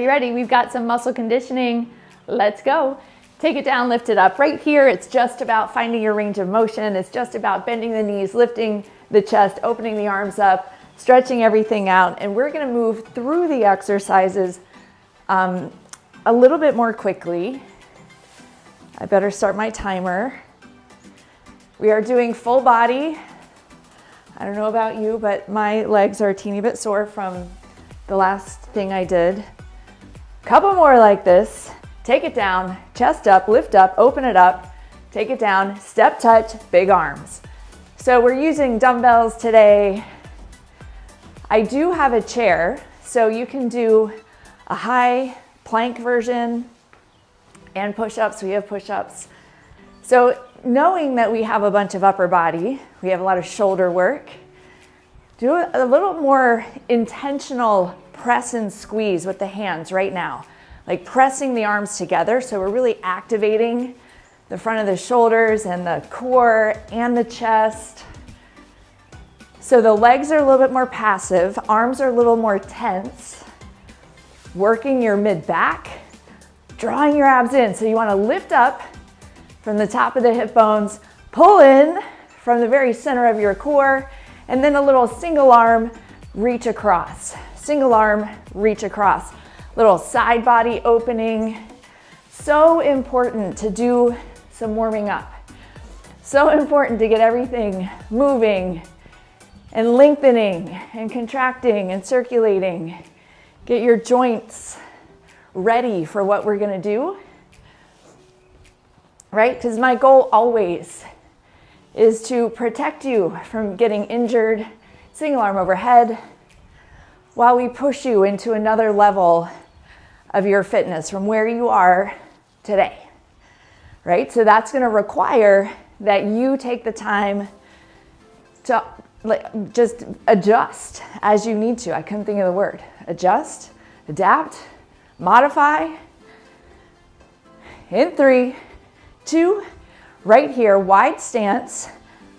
you ready? We've got some muscle conditioning. Let's go. Take it down, lift it up. Right here, it's just about finding your range of motion. It's just about bending the knees, lifting the chest, opening the arms up, stretching everything out. And we're gonna move through the exercises a little bit more quickly. I better start my timer. We are doing full body. I don't know about you, but my legs are a teeny bit sore from the last thing I did. Couple more like this. Take it down, chest up, lift up, open it up, take it down, step touch, big arms. So we're using dumbbells today. I do have a chair, so you can do a high plank version and push-ups. We have push-ups. So knowing that we have a bunch of upper body, we have a lot of shoulder work, do a little more intentional press and squeeze with the hands right now. Like pressing the arms together, so we're really activating the front of the shoulders and the core and the chest. So the legs are a little bit more passive, arms are a little more tense, working your mid-back, drawing your abs in. So you wanna lift up from the top of the hip bones, pull in from the very center of your core, and then a little single arm reach across. Single arm reach across. Little side body opening. So important to do some warming up. So important to get everything moving and lengthening and contracting and circulating. Get your joints ready for what we're gonna do, right? Because my goal always is to protect you from getting injured, single arm overhead, while we push you into another level of your fitness from where you are today, right? So that's gonna require that you take the time to just adjust as you need to. I couldn't think of the word. Adjust, adapt, modify. In 3, 2, right here, wide stance,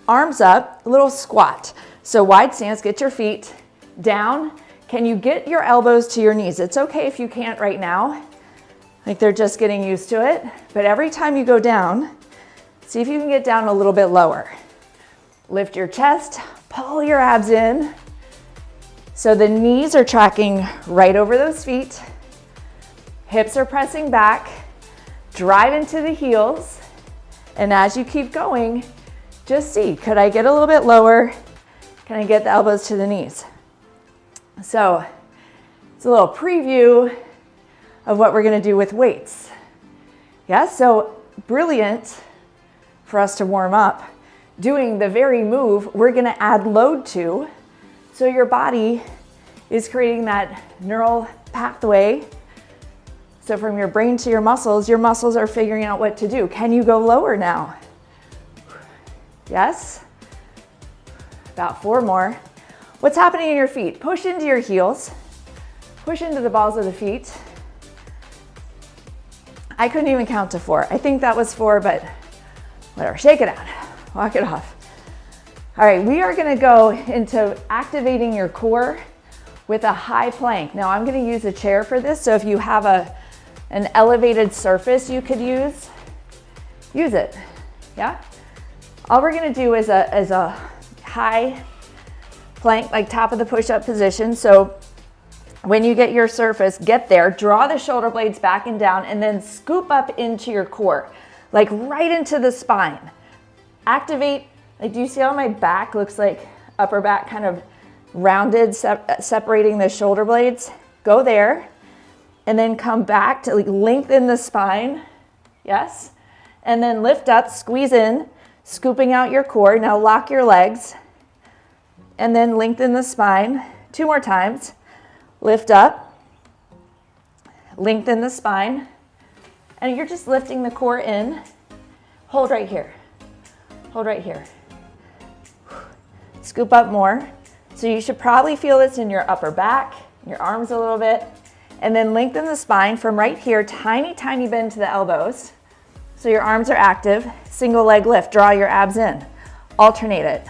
arms up, little squat. So wide stance, get your feet down. Can you get your elbows to your knees? It's okay if you can't right now, like they're just getting used to it. But every time you go down, see if you can get down a little bit lower. Lift your chest, pull your abs in. So the knees are tracking right over those feet. Hips are pressing back, drive into the heels. And as you keep going, just see, could I get a little bit lower? Can I get the elbows to the knees? So it's a little preview of what we're gonna do with weights. Yeah, so brilliant for us to warm up, doing the very move we're gonna add load to, so your body is creating that neural pathway. So from your brain to your muscles are figuring out what to do. Can you go lower now? Yes? About 4 more. What's happening in your feet? Push into your heels. Push into the balls of the feet. I couldn't even count to 4. I think that was 4, but whatever. Shake it out. Walk it off. All right, we are gonna go into activating your core with a high plank. Now I'm gonna use a chair for this, so if you have an elevated surface you could use it, yeah? All we're gonna do is a high plank, like top of the push-up position. So when you get your surface, get there, draw the shoulder blades back and down, and then scoop up into your core, like right into the spine. Activate, like do you see how my back looks like upper back kind of rounded, separating the shoulder blades? Go there, and then come back to lengthen the spine, yes? And then lift up, squeeze in, scooping out your core. Now lock your legs, and then lengthen the spine. 2 more times. Lift up, lengthen the spine, and you're just lifting the core in. Hold right here. Hold right here. Scoop up more. So you should probably feel this in your upper back, your arms a little bit, and then lengthen the spine from right here, tiny, tiny bend to the elbows. So your arms are active. Single leg lift, draw your abs in. Alternate it.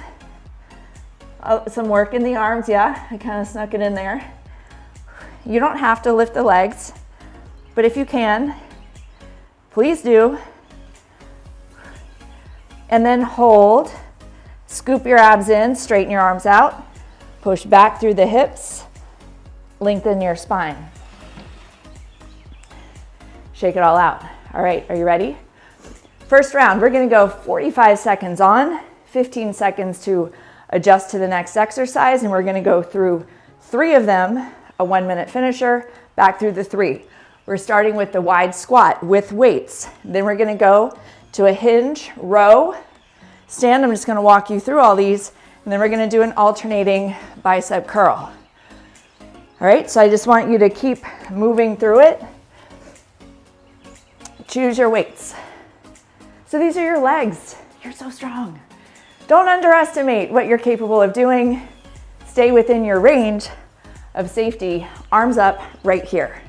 Some work in the arms, yeah, I kind of snuck it in there. You don't have to lift the legs. but if you can, please do. And then hold. Scoop your abs in, straighten your arms out. Push back through the hips. Lengthen your spine. Shake it all out. All right, are you ready? First round, we're gonna go 45 seconds on, 15 seconds to adjust to the next exercise, and we're gonna go through 3 of them, a 1-minute finisher, back through the 3. We're starting with the wide squat with weights. Then we're gonna go to a hinge row stand. I'm just gonna walk you through all these, and then we're gonna do an alternating bicep curl. All right, so I just want you to keep moving through it. Choose your weights. So these are your legs. You're so strong. Don't underestimate what you're capable of doing. Stay within your range of safety. Arms up right here.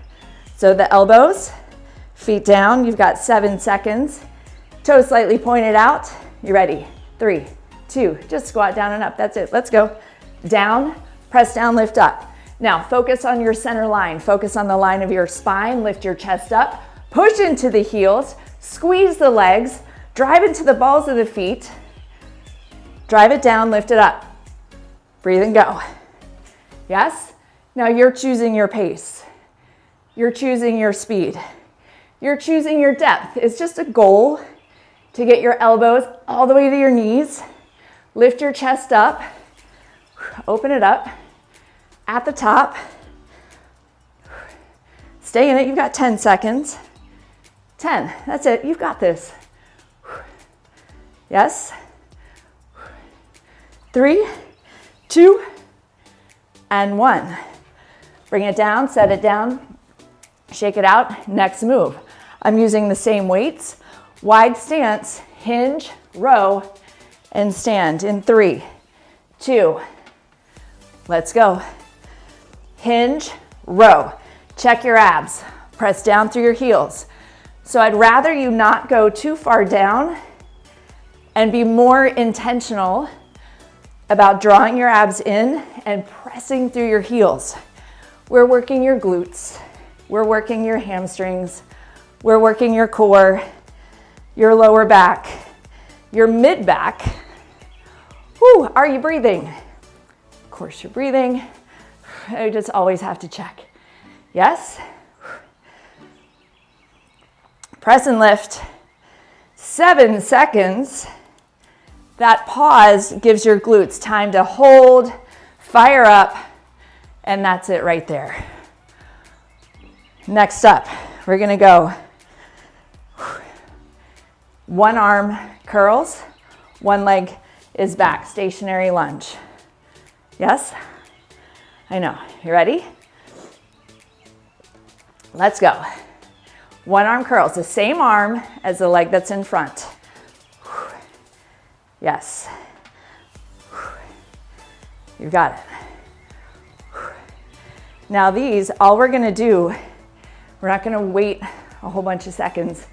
So the elbows, feet down. You've got 7 seconds. Toes slightly pointed out. You ready? 3, 2, just squat down and up. That's it. Let's go. Down, press down, lift up. Now focus on your center line. Focus on the line of your spine. Lift your chest up. Push into the heels. Squeeze the legs. Drive into the balls of the feet. Drive it down, lift it up. Breathe and go. Yes? Now you're choosing your pace. You're choosing your speed. You're choosing your depth. It's just a goal to get your elbows all the way to your knees. Lift your chest up. Open it up. At the top. Stay in it. You've got 10 seconds. 10. That's it. You've got this. Yes? 3, 2, and 1. Bring it down, set it down, shake it out. Next move. I'm using the same weights. Wide stance, hinge, row, and stand in 3, 2. Let's go. Hinge, row. Check your abs. Press down through your heels. So I'd rather you not go too far down and be more intentional about drawing your abs in and pressing through your heels. We're working your glutes. We're working your hamstrings. We're working your core, your lower back, your mid back. Whew, are you breathing? Of course you're breathing. I just always have to check. Yes? Press and lift. 7 seconds. That pause gives your glutes time to hold, fire up, and that's it right there. Next up, we're gonna go 1 arm curls, 1 leg is back, stationary lunge. Yes? I know. You ready? Let's go. 1 arm curls, the same arm as the leg that's in front. Yes. You've got it. Now these, all we're gonna do, we're not gonna wait a whole bunch of seconds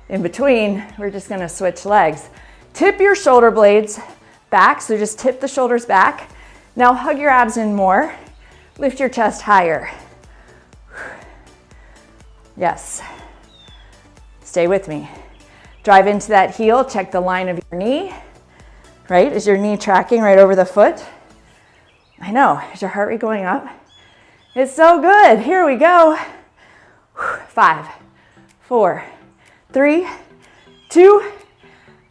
in between. We're just gonna switch legs. Tip your shoulder blades back, so just tip the shoulders back. Now hug your abs in more. Lift your chest higher. Yes. Stay with me. Drive into that heel, check the line of your knee. Right? Is your knee tracking right over the foot? I know. Is your heart rate going up? It's so good. Here we go. 5, 4, 3, 2,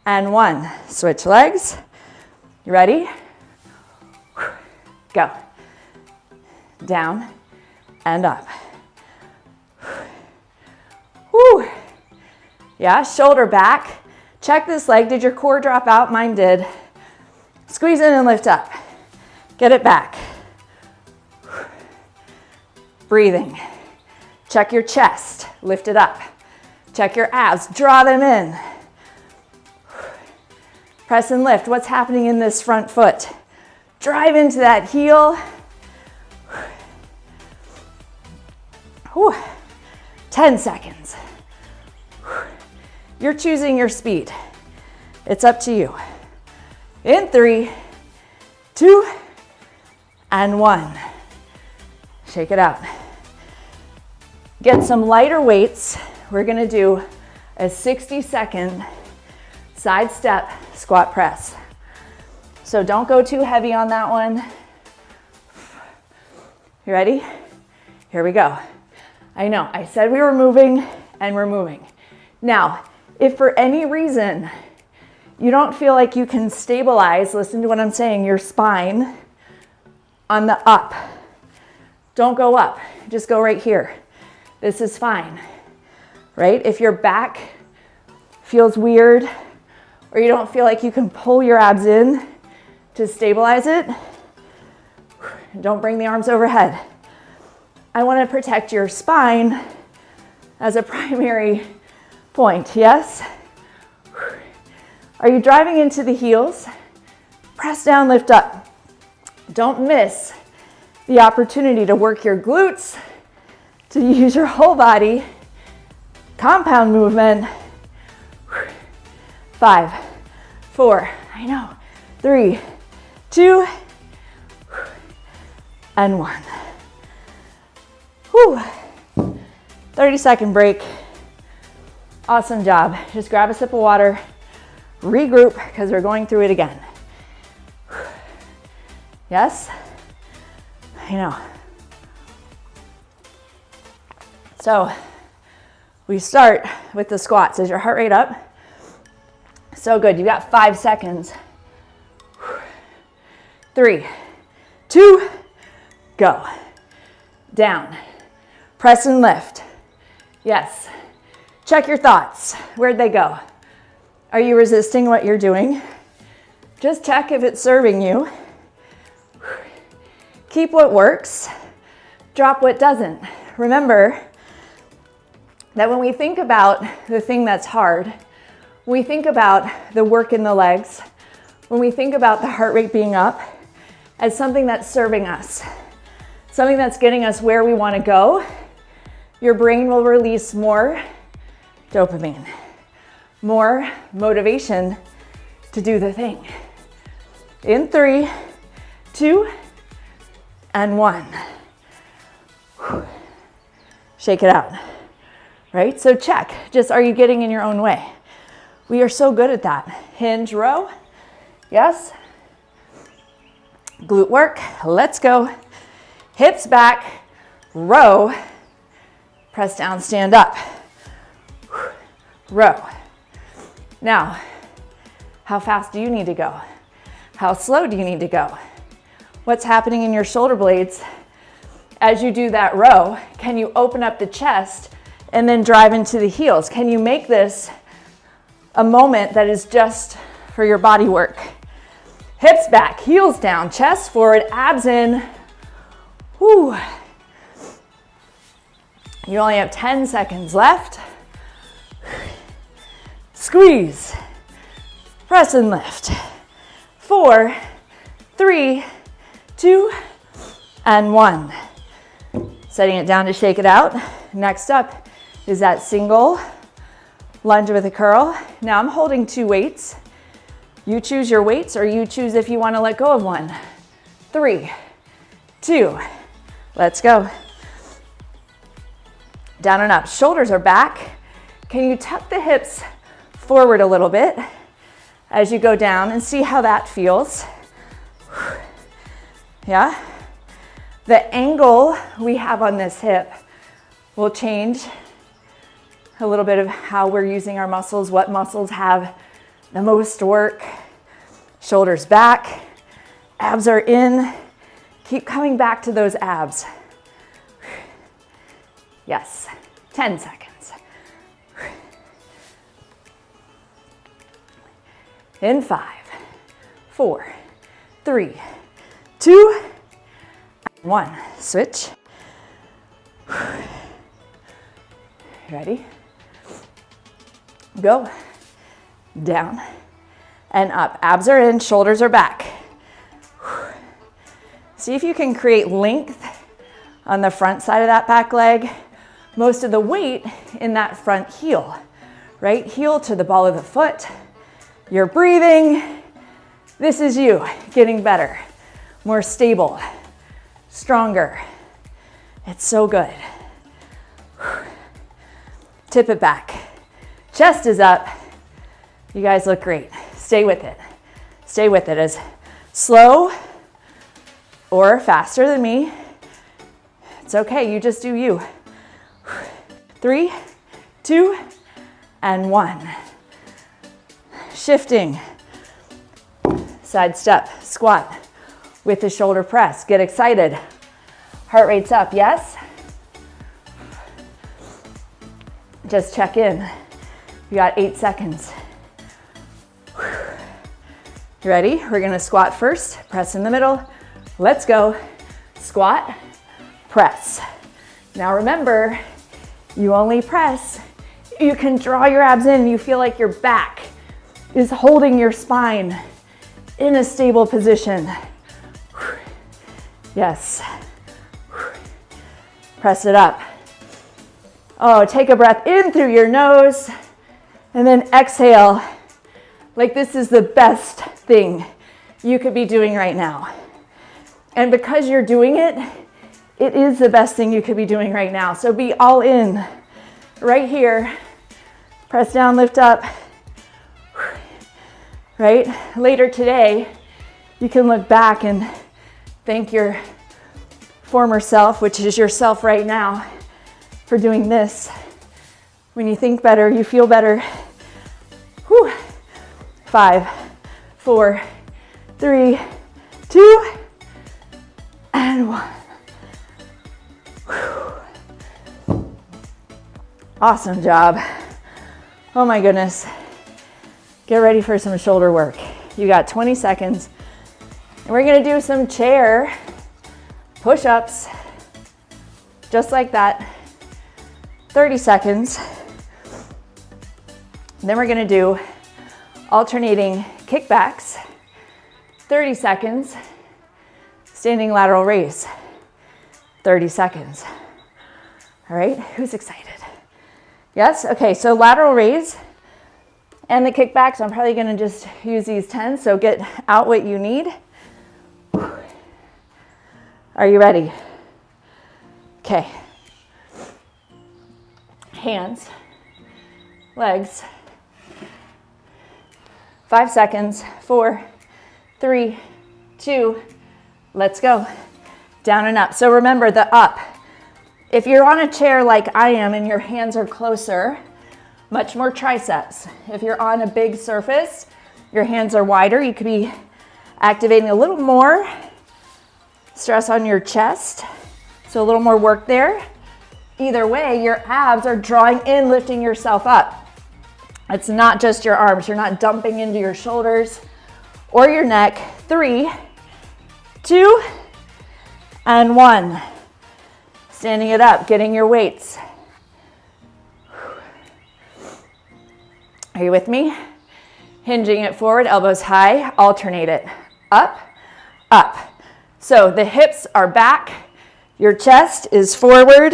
and 1. Switch legs. You ready? Go. Down and up. Whew. Yeah, shoulder back. Check this leg. Did your core drop out? Mine did. Squeeze in and lift up. Get it back. Breathing. Check your chest. Lift it up. Check your abs. Draw them in. Press and lift. What's happening in this front foot? Drive into that heel. Whew. 10 seconds. You're choosing your speed. It's up to you. In 3, 2, and 1. Shake it out. Get some lighter weights. We're gonna do a 60-second side step squat press. So don't go too heavy on that one. You ready? Here we go. I know, I said we were moving and we're moving. Now, if for any reason you don't feel like you can stabilize, listen to what I'm saying, your spine on the up. Don't go up, just go right here. This is fine, right? If your back feels weird or you don't feel like you can pull your abs in to stabilize it, don't bring the arms overhead. I want to protect your spine as a primary point, yes? Are you driving into the heels? Press down, lift up. Don't miss the opportunity to work your glutes, to use your whole body. Compound movement. 5, 4, I know, 3, 2, and 1. Whew. 30-second break. Awesome job. Just grab a sip of water, regroup, because we're going through it again. Yes? I know. So we start with the squats. Is your heart rate up? So good. You got 5 seconds. 3, 2, go. Down. Press and lift. Yes. Check your thoughts. Where'd they go? Are you resisting what you're doing? Just check if it's serving you. Keep what works. Drop what doesn't. Remember that when we think about the thing that's hard, when we think about the work in the legs, when we think about the heart rate being up as something that's serving us, something that's getting us where we want to go, your brain will release more dopamine, more motivation to do the thing. In 3, 2, and 1. Shake it out, right? So check, just are you getting in your own way? We are so good at that. Hinge-Row, yes. Glute work, let's go. Hips back, row, press down, stand up. Row. Now, how fast do you need to go? How slow do you need to go? What's happening in your shoulder blades as you do that row? Can you open up the chest and then drive into the heels? Can you make this a moment that is just for your body work? Hips back, heels down, chest forward, abs in. Whew. You only have 10 seconds left. Squeeze, press and lift. 4, 3, 2, and 1. Setting it down to shake it out. Next up is that single lunge with a curl. Now I'm holding 2 weights. You choose your weights or you choose if you want to let go of one. 3, 2, let's go. Down and up, shoulders are back. Can you tuck the hips forward a little bit as you go down and see how that feels? Yeah? The angle we have on this hip will change a little bit of how we're using our muscles, what muscles have the most work. Shoulders back, abs are in. Keep coming back to those abs. Yes, 10 seconds. In 5, 4, 3, 2, 1. Switch. Ready? Go. Down and up. Abs are in, shoulders are back. See if you can create length on the front side of that back leg. Most of the weight in that front heel, right? Heel to the ball of the foot. You're breathing. This is you getting better, more stable, stronger. It's so good. tip it back. Chest is up. You guys look great. Stay with it. Stay with it as slow or faster than me. It's okay, you just do you. 3, 2, and 1. Shifting. Side step, squat with the shoulder press. Get excited. Heart rate's up, yes? Just check in. You got 8 seconds. You ready? We're gonna squat first, press in the middle. Let's go. Squat, press. Now remember, you only press. You can draw your abs in. You feel like your back is holding your spine in a stable position. Yes. Press it up. Oh, take a breath in through your nose and then exhale like this is the best thing you could be doing right now. And because you're doing it, it is the best thing you could be doing right now. So be all in right here. Press down, lift up. Right? Later today, you can look back and thank your former self, which is yourself right now, for doing this. When you think better, you feel better. Whew. 5, 4, 3, 2, and 1. Whew. Awesome job. Oh my goodness. Get ready for some shoulder work. You got 20 seconds. And we're gonna do some chair push-ups, just like that. 30 seconds. And then we're gonna do alternating kickbacks, 30 seconds. Standing lateral raise, 30 seconds. All right, who's excited? Yes, okay, so lateral raise and the kickbacks, I'm probably gonna just use these 10, so get out what you need. Are you ready? Okay. Hands, legs. 5 seconds, 4, 3, 2, let's go. Down and up. So remember the up. If you're on a chair like I am and your hands are closer, much more triceps. If you're on a big surface, your hands are wider, you could be activating a little more stress on your chest. So a little more work there. Either way, your abs are drawing in, lifting yourself up. It's not just your arms. You're not dumping into your shoulders or your neck. 3, 2, and 1. Standing it up, getting your weights. Are you with me? Hinging it forward, elbows high, alternate it. Up, up. So the hips are back, your chest is forward,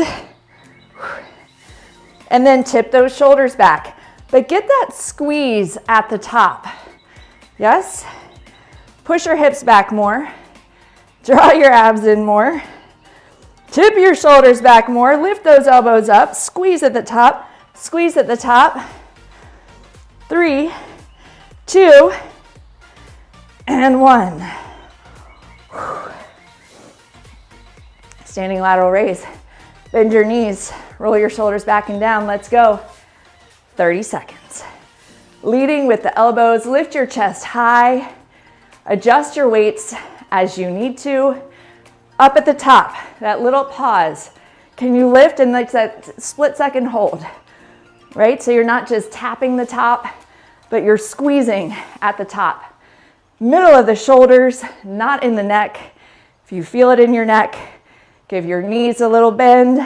and then tip those shoulders back. But get that squeeze at the top. Yes? Push your hips back more. Draw your abs in more. Tip your shoulders back more. Lift those elbows up. Squeeze at the top. Squeeze at the top. 3, 2, and 1. Standing lateral raise. Bend your knees. Roll your shoulders back and down. Let's go. 30 seconds. Leading with the elbows. Lift your chest high. Adjust your weights as you need to. Up at the top, that little pause. Can you lift and like that split second hold, right? So you're not just tapping the top, but you're squeezing at the top. Middle of the shoulders, not in the neck. If you feel it in your neck, give your knees a little bend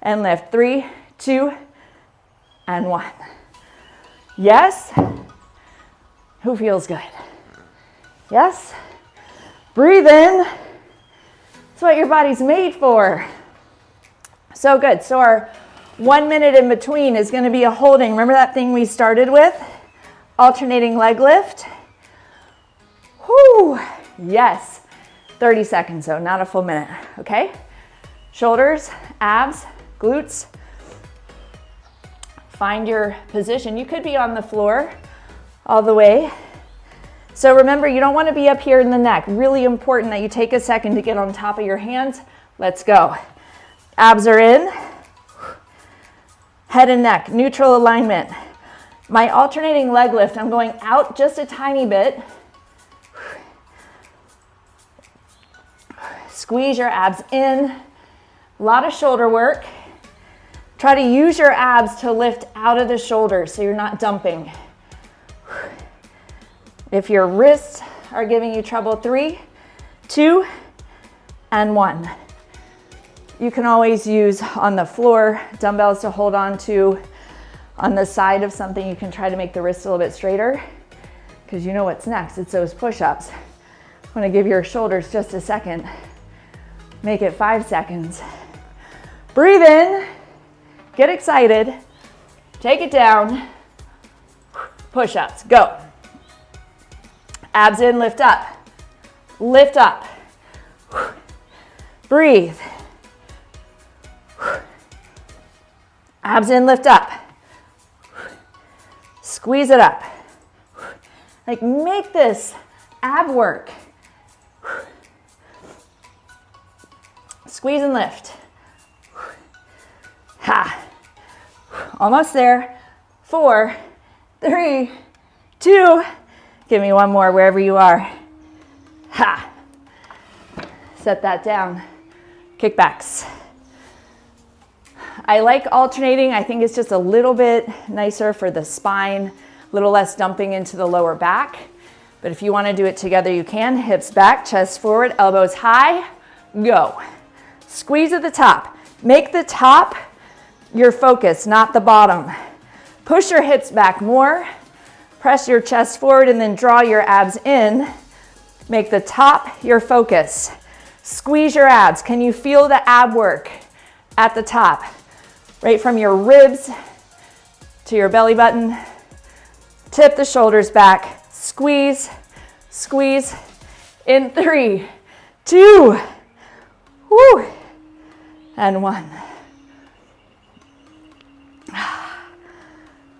and lift. 3, 2, and 1. Yes? Who feels good? Yes? Breathe in. It's what your body's made for. So good. So our 1 minute in between is going to be a holding. Remember that thing we started with? Alternating leg lift. Whoo! Yes. 30 seconds though, not a full minute. Okay? Shoulders, abs, glutes. Find your position. You could be on the floor all the way. So remember, you don't want to be up here in the neck. Really important that you take a second to get on top of your hands. Let's go. Abs are in. Head and neck, neutral alignment. My alternating leg lift, I'm going out just a tiny bit. Squeeze your abs in. A lot of shoulder work. Try to use your abs to lift out of the shoulders so you're not dumping. If your wrists are giving you trouble, 3, 2, and 1. You can always use on the floor dumbbells to hold on to on the side of something. You can try to make the wrist a little bit straighter because you know what's next. It's those push-ups. I'm gonna give your shoulders just a second. Make it 5 seconds. Breathe in, get excited, take it down, push-ups, go. Abs in, lift up, breathe. Abs in, lift up, squeeze it up. Like make this ab work. Squeeze and lift. Ha. Almost there. 4, 3, 2. Give me one more wherever you are. Ha. Set that down. Kickbacks. I like alternating. I think it's just a little bit nicer for the spine, a little less dumping into the lower back. But if you want to do it together, you can. Hips back, chest forward, elbows high. Go. Squeeze at the top. Make the top your focus, not the bottom. Push your hips back more. Press your chest forward and then draw your abs in. Make the top your focus. Squeeze your abs. Can you feel the ab work at the top? Right from your ribs to your belly button. Tip the shoulders back. Squeeze, squeeze. In 3, 2, whoo, and 1.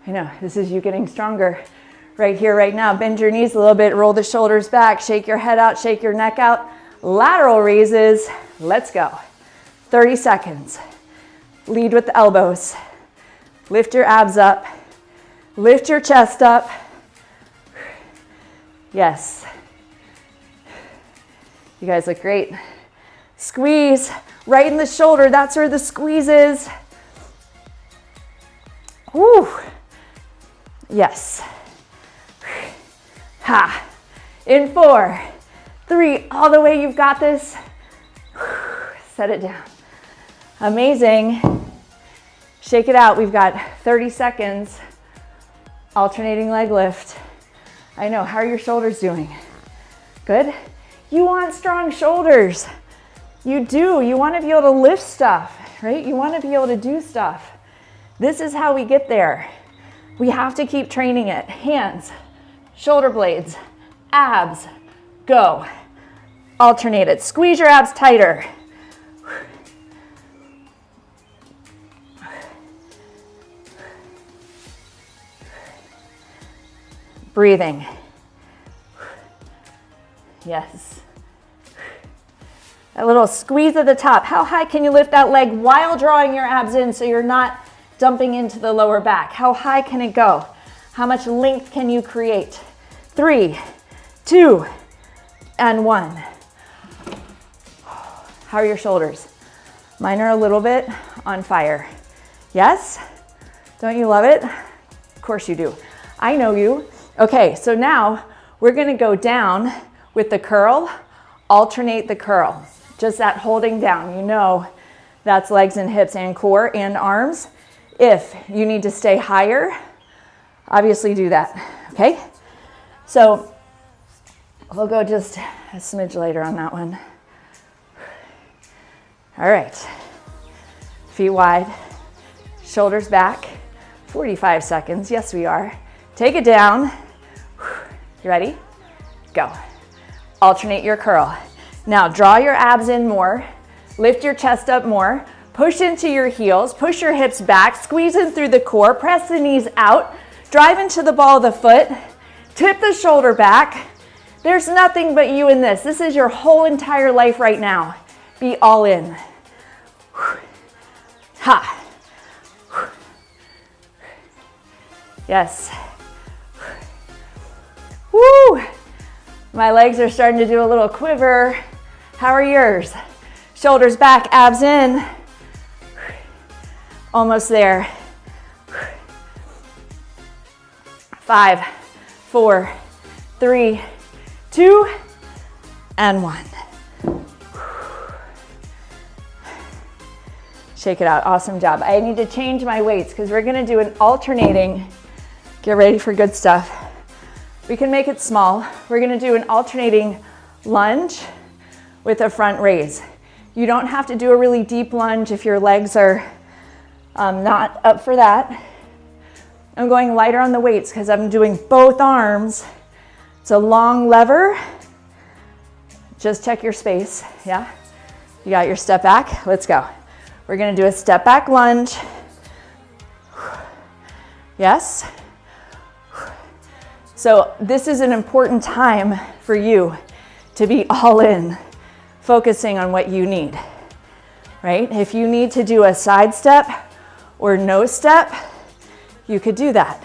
I know, this is you getting stronger right here, right now. Bend your knees a little bit, roll the shoulders back, shake your head out, shake your neck out. Lateral raises, let's go. 30 seconds. Lead with the elbows. Lift your abs up. Lift your chest up. Yes. You guys look great. Squeeze right in the shoulder. That's where the squeeze is. Woo. Yes. Ha. In 4, 3, all the way. You've got this. Set it down. Amazing. Shake it out. We've got 30 seconds. Alternating leg lift. I know. How are your shoulders doing? Good? You want strong shoulders. You do. You want to be able to lift stuff, right? You want to be able to do stuff. This is how we get there. We have to keep training it. Hands, shoulder blades, abs, go. Alternate it. Squeeze your abs tighter. Breathing. Yes. A little squeeze at the top. How high can you lift that leg while drawing your abs in so you're not dumping into the lower back? How high can it go? How much length can you create? 3, 2, and 1. How are your shoulders? Mine are a little bit on fire. Yes? Don't you love it? Of course you do. I know you. Okay, so now we're gonna go down with the curl, alternate the curl. Just that holding down, you know that's legs and hips and core and arms. If you need to stay higher, obviously do that, okay? So we'll go just a smidge later on that one. All right, feet wide, shoulders back, 45 seconds, yes we are. Take it down, you ready? Go. Alternate your curl. Now draw your abs in more, lift your chest up more, Push into your heels, push your hips back, squeeze in through the core, press the knees out, drive into the ball of the foot, tip the shoulder back. There's nothing but you in this. This is your whole entire life right now. Be all in. Ha. Yes. Woo! My legs are starting to do a little quiver. How are yours? Shoulders back, abs in. Almost there. 5, 4, 3, 2, and 1. Shake it out. Awesome job. I need to change my weights because we're going to do an alternating. Get ready for good stuff. We can make it small. We're going to do an alternating lunge with a front raise. You don't have to do a really deep lunge if your legs are not up for that. I'm going lighter on the weights because I'm doing both arms. It's a long lever. Just check your space. Yeah? You got your step back? Let's go. We're going to do a step back lunge. Yes? So this is an important time for you to be all in, focusing on what you need, right? If you need to do a side step or no step, you could do that.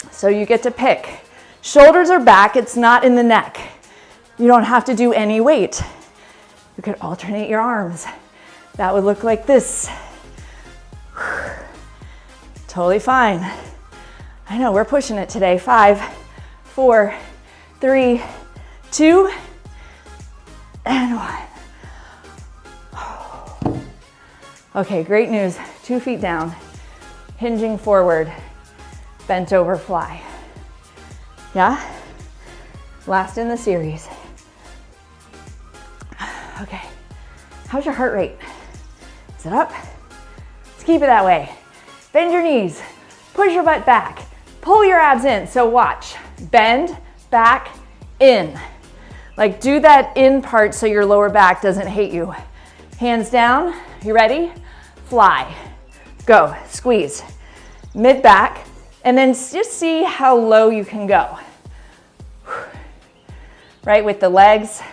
So you get to pick. Shoulders are back, it's not in the neck. You don't have to do any weight. You could alternate your arms. That would look like this. Totally fine. I know, we're pushing it today. 5, 4, 3, 2, and 1. Okay, great news. 2 feet down, hinging forward, bent over fly. Yeah? Last in the series. Okay, how's your heart rate? Is it up? Let's keep it that way. Bend your knees, push your butt back, pull your abs in. So watch, bend, back, in. Like do that in part so your lower back doesn't hate you. Hands down, you ready? Fly, go, squeeze, mid back, and then just see how low you can go. Right, with the legs.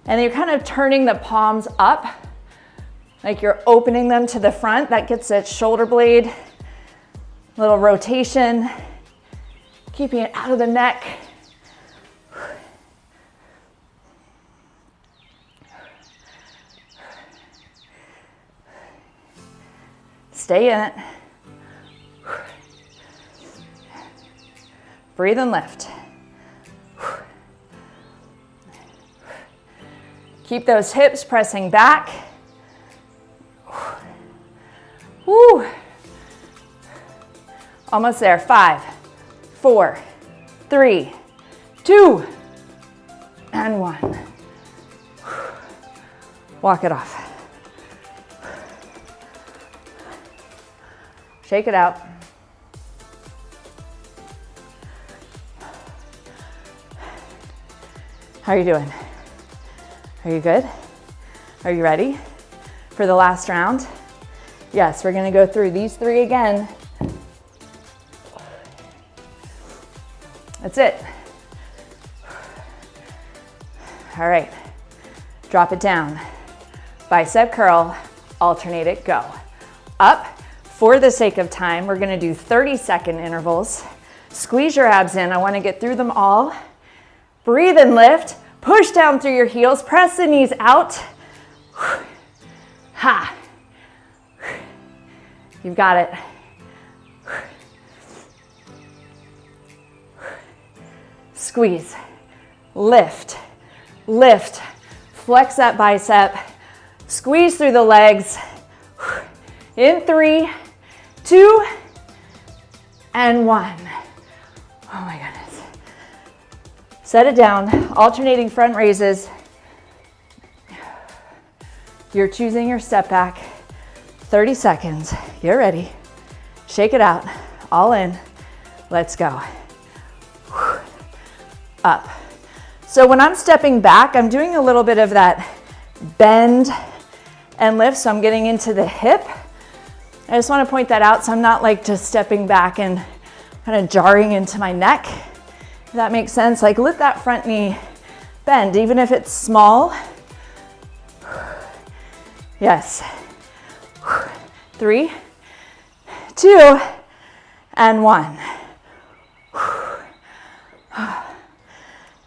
And then you're kind of turning the palms up, like you're opening them to the front. That gets that shoulder blade, little rotation, keeping it out of the neck. Stay in it. Breathe and lift. Keep those hips pressing back. Woo. Almost there. 5, 4, 3, 2, and 1. Walk it off. Shake it out. How are you doing? Are you good? Are you ready for the last round? Yes, we're gonna go through these 3 again. That's it. All right, drop it down. Bicep curl, alternate it, go. Up, for the sake of time, we're gonna do 30-second intervals. Squeeze your abs in, I wanna get through them all. Breathe and lift, push down through your heels, press the knees out. Ha. You've got it. Squeeze, lift, lift, flex that bicep, squeeze through the legs. In 3, 2, and 1. Oh my goodness. Set it down, alternating front raises. You're choosing your step back. 30 seconds, get ready. Shake it out, all in. Let's go. Up. So when I'm stepping back, I'm doing a little bit of that bend and lift. So I'm getting into the hip. I just want to point that out so I'm not like just stepping back and kind of jarring into my neck. If that makes sense. Like let that front knee bend, even if it's small. Yes. 3, 2, and 1.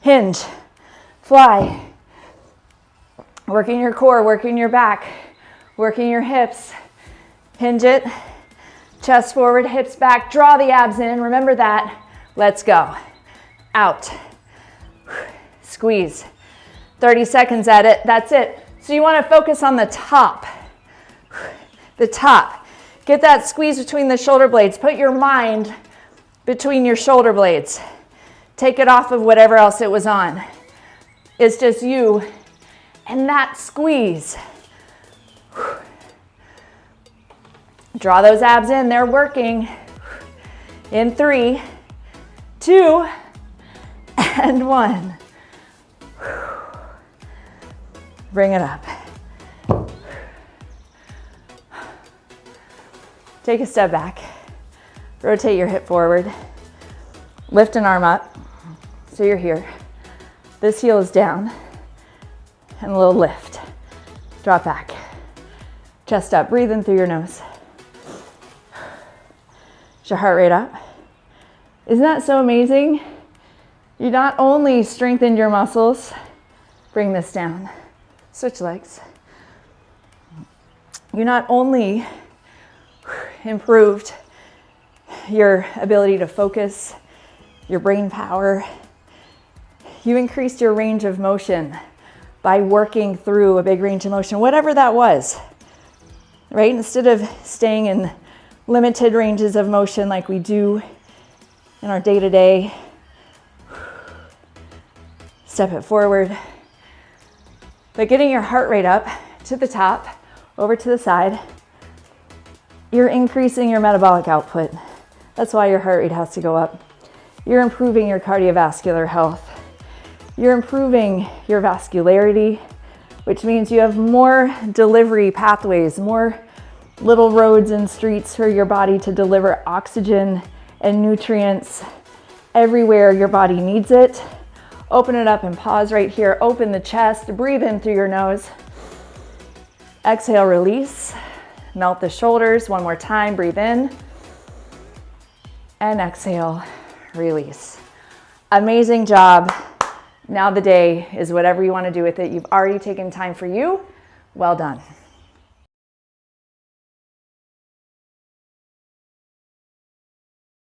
Hinge, fly. Working your core, working your back, working your hips. Hinge it, chest forward, hips back, draw the abs in, remember that. Let's go. Out. Squeeze. 30 seconds at it, that's it. So you want to focus on the top. The top. Get that squeeze between the shoulder blades. Put your mind between your shoulder blades. Take it off of whatever else it was on. It's just you and that squeeze. Draw those abs in, they're working. In 3, 2, and 1. Bring it up. Take a step back. Rotate your hip forward. Lift an arm up. So you're here. This heel is down. And a little lift. Drop back. Chest up. Breathe in through your nose. Is your heart rate up? Isn't that so amazing? You not only strengthened your muscles, bring this down. Switch legs. You not only improved your ability to focus, your brain power, you increased your range of motion by working through a big range of motion, whatever that was, right? Instead of staying in limited ranges of motion like we do in our day-to-day, step it forward. But getting your heart rate up to the top, over to the side, you're increasing your metabolic output. That's why your heart rate has to go up. You're improving your cardiovascular health. You're improving your vascularity, which means you have more delivery pathways, more little roads and streets for your body to deliver oxygen and nutrients everywhere your body needs it. Open it up and pause right here. Open the chest, breathe in through your nose. Exhale, release. Melt the shoulders. One more time, breathe in. And exhale, release. Amazing job. Now the day is whatever you want to do with it. You've already taken time for you. Well done.